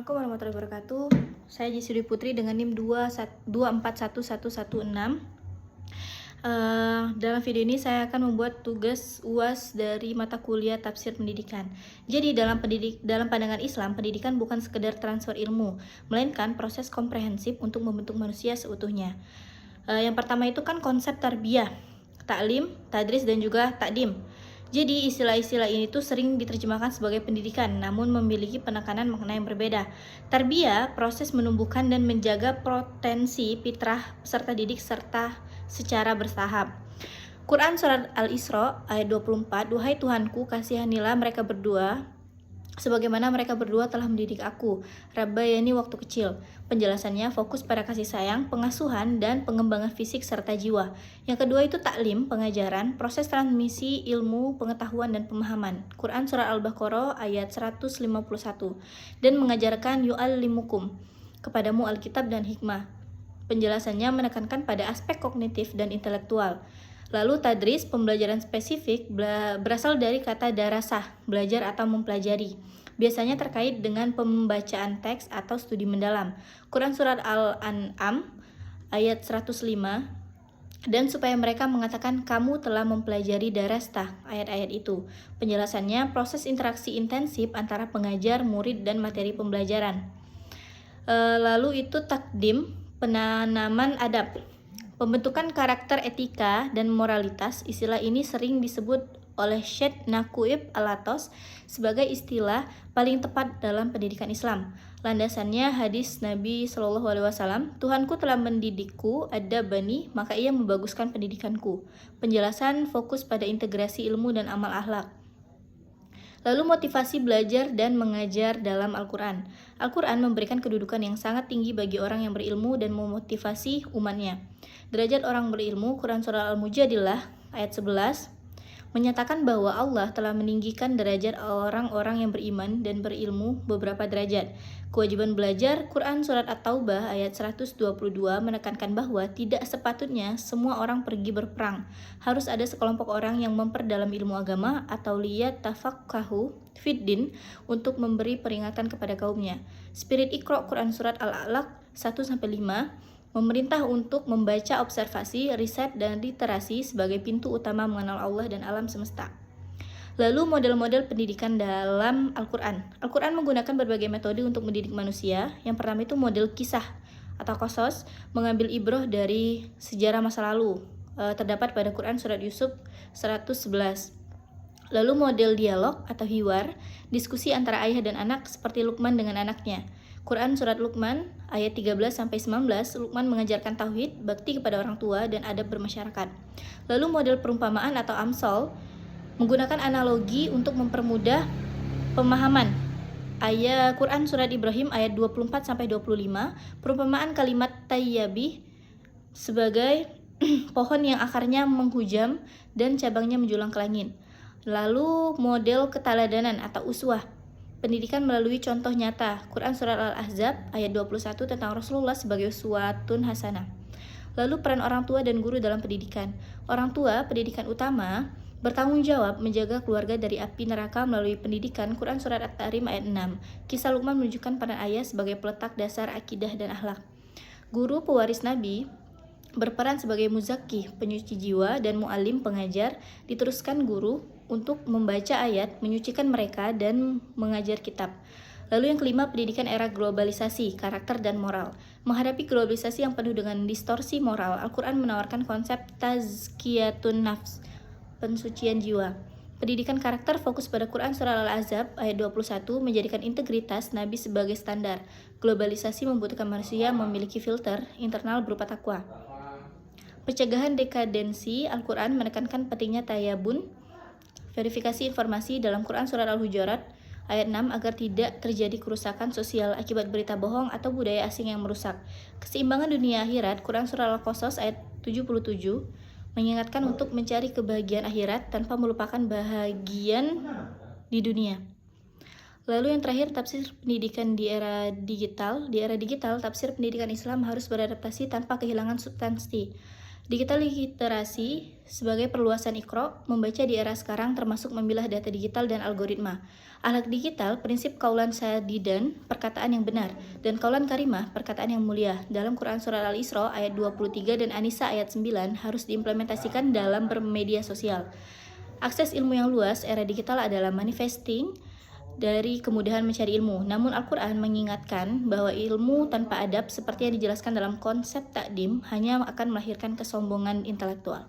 Assalamualaikum warahmatullahi wabarakatuh. Saya Jisri Putri dengan NIM 2411116. Dalam video ini saya akan membuat tugas UAS dari mata kuliah Tafsir Pendidikan. Jadi dalam pandangan Islam, pendidikan bukan sekedar transfer ilmu, melainkan proses komprehensif untuk membentuk manusia seutuhnya. Yang pertama itu kan konsep tarbiyah, taklim, tadris, dan juga takdim. Jadi istilah-istilah ini tuh sering diterjemahkan sebagai pendidikan, namun memiliki penekanan makna yang berbeda. Tarbiyah, proses menumbuhkan dan menjaga potensi fitrah peserta didik serta secara bertahap. Quran Surat Al-Isra ayat 24, Duhai Tuhanku, kasihanilah mereka berdua sebagaimana mereka berdua telah mendidik aku, Rabbayani waktu kecil. Penjelasannya fokus pada kasih sayang, pengasuhan, dan pengembangan fisik serta jiwa. Yang kedua itu taklim, pengajaran, proses transmisi ilmu, pengetahuan, dan pemahaman. Quran Surah Al-Baqarah ayat 151. Dan mengajarkan yu'allimukum, kepadamu Alkitab dan hikmah. Penjelasannya menekankan pada aspek kognitif dan intelektual. Lalu tadris, pembelajaran spesifik, berasal dari kata darasah, belajar atau mempelajari. Biasanya terkait dengan pembacaan teks atau studi mendalam. Quran Surat Al-An'am ayat 105. Dan supaya mereka mengatakan kamu telah mempelajari darastah, ayat-ayat itu. Penjelasannya proses interaksi intensif antara pengajar, murid, dan materi pembelajaran. Lalu itu takdim, penanaman adab. Pembentukan karakter etika dan moralitas, istilah ini sering disebut oleh Syekh Nakuib Al-Atos sebagai istilah paling tepat dalam pendidikan Islam. Landasannya hadis Nabi SAW, Tuhanku telah mendidikku, adabani, maka ia membaguskan pendidikanku. Penjelasan fokus pada integrasi ilmu dan amal akhlak. Lalu motivasi belajar dan mengajar dalam Al-Quran. Al-Quran memberikan kedudukan yang sangat tinggi bagi orang yang berilmu dan memotivasi umatnya. Derajat orang berilmu, Quran Surah Al-Mujadilah ayat 11, menyatakan bahwa Allah telah meninggikan derajat orang-orang yang beriman dan berilmu beberapa derajat. Kewajiban belajar, Quran Surat At-Taubah ayat 122 menekankan bahwa tidak sepatutnya semua orang pergi berperang. Harus ada sekelompok orang yang memperdalam ilmu agama atau liyatafaqahu fiddin untuk memberi peringatan kepada kaumnya. Spirit Iqra Quran Surat Al-Alaq 1-5 memerintah untuk membaca observasi, riset, dan literasi sebagai pintu utama mengenal Allah dan alam semesta. Lalu model-model pendidikan dalam Al-Quran. Al-Quran menggunakan berbagai metode untuk mendidik manusia. Yang pertama itu model kisah atau qasas, mengambil ibroh dari sejarah masa lalu. Terdapat pada Quran Surat Yusuf 111. Lalu model dialog atau hiwar, diskusi antara ayah dan anak seperti Luqman dengan anaknya. Quran Surat Luqman ayat 13-19, Luqman mengajarkan tauhid, bakti kepada orang tua, dan adab bermasyarakat. Lalu model perumpamaan atau amsal, menggunakan analogi untuk mempermudah pemahaman. Ayat Quran Surat Ibrahim ayat 24-25, perumpamaan kalimat tayyibih sebagai pohon yang akarnya menghujam dan cabangnya menjulang ke langit. Lalu model keteladanan atau uswah, pendidikan melalui contoh nyata. Quran Surat Al-Ahzab ayat 21 tentang Rasulullah sebagai uswatun hasanah. Lalu peran orang tua dan guru dalam pendidikan. Orang tua, pendidikan utama, bertanggung jawab menjaga keluarga dari api neraka melalui pendidikan. Quran Surat At-Tahrim ayat 6. Kisah Luqman menunjukkan peran ayah sebagai peletak dasar akidah dan akhlak. Guru pewaris Nabi berperan sebagai muzakki, penyuci jiwa, dan mu'alim, pengajar. Diteruskan guru untuk membaca ayat, menyucikan mereka, dan mengajar kitab. Lalu yang kelima, pendidikan era globalisasi, karakter dan moral. Menghadapi globalisasi yang penuh dengan distorsi moral, Al-Quran menawarkan konsep tazkiyatun nafs, pensucian jiwa. Pendidikan karakter fokus pada Quran Surah Al-Ahzab ayat 21, menjadikan integritas Nabi sebagai standar. Globalisasi membutuhkan manusia memiliki filter internal berupa takwa. Pencegahan dekadensi, Al-Quran menekankan pentingnya tayabun, verifikasi informasi dalam Quran Surat Al-Hujurat ayat 6 agar tidak terjadi kerusakan sosial akibat berita bohong atau budaya asing yang merusak. Keseimbangan dunia akhirat, Quran Surah Al-Qasas ayat 77 mengingatkan untuk mencari kebahagiaan akhirat tanpa melupakan bahagian di dunia. Lalu yang terakhir, tafsir pendidikan di era digital. Di era digital, tafsir pendidikan Islam harus beradaptasi tanpa kehilangan substansi. Digital literasi sebagai perluasan Iqra, membaca di era sekarang termasuk memilah data digital dan algoritma. Akhlak digital, prinsip kaulan sadidan, perkataan yang benar, dan kaulan karimah, perkataan yang mulia. Dalam Quran Surat Al-Isra ayat 23 dan An-Nisa ayat 9 harus diimplementasikan dalam bermedia sosial. Akses ilmu yang luas era digital adalah manifesting dari kemudahan mencari ilmu. Namun Al-Quran mengingatkan bahwa ilmu tanpa adab seperti yang dijelaskan dalam konsep takdim hanya akan melahirkan kesombongan intelektual.